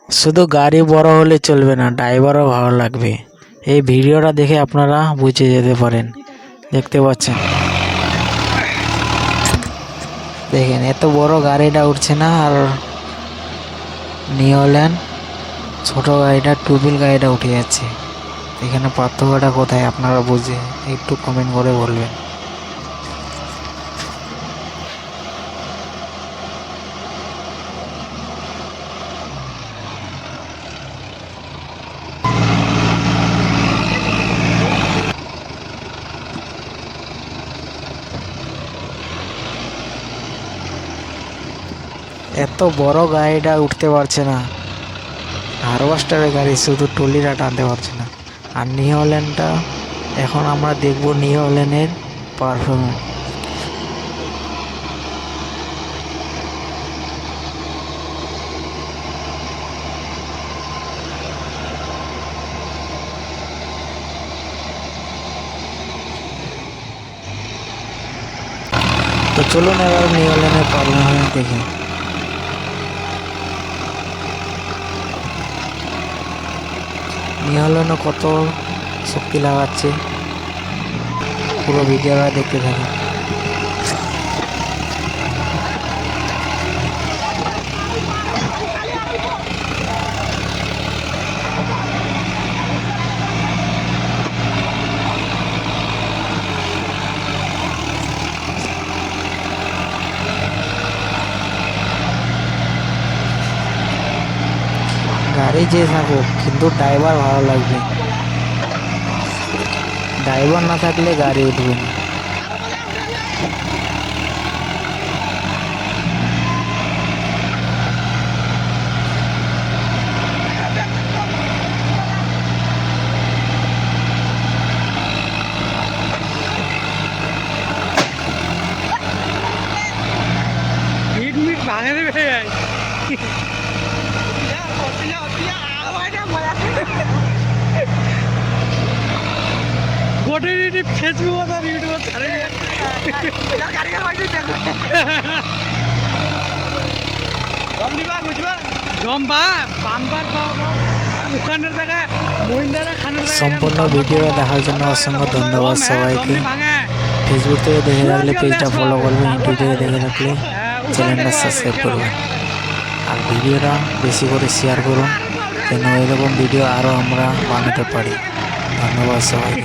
শুধু গাড়ি বড় হলে চলবে না, ড্রাইভারও ভালো লাগবে। এই ভিডিওটা দেখে আপনারা বুঝে যেতে পারেন। দেখতে পাচ্ছেন, দেখেন এত বড় গাড়িটা উঠছে না, আর নিওল্যান্ড ছোট গাড়িটা টুবিল গাড়িটা উঠে যাচ্ছে। এখানে পার্থক্যটা কোথায় আপনারা বুঝে একটু কমেন্ট করে বলবেন। এত বড় গাড়িটা উঠতে পারছে না, হারভেস্টারের গাড়ি শুধু ট্রলিটা টানতে পারছে না। আর নিওল্যান্ডটা এখন আমরা দেখব নিওল্যান্ডের পারফরমেন্স। তো চলুন এবার নিওল্যান্ডের পারফরমেন্স দেখি। নিওল্যান্ডও কত শক্তি লাগাচ্ছে, পুরো ভিডিওটা দেখতে থাকি। গাড়ি যে থাকুক কিন্তু ড্রাইভার ভালো লাগবে, ড্রাইভার না থাকলে গাড়ি উঠবে না। ফেসবুক আর ইউটিউব ছাড়ে সম্পূর্ণ ভিডিওটা দেখার জন্য অসংখ্য ধন্যবাদ সবাইকে। ফেসবুক থেকে দেখে রাখলে পেজটা ফলো করবেন, ইউটিউব থেকে দেখে রাখলে চ্যানেলটা সাবস্ক্রাইব করবেন। আর ভিডিওটা বেশি করে শেয়ার করুন, যেন এরকম ভিডিও আরও আমরা বানাতে পারি। ধন্যবাদ সবাইকে।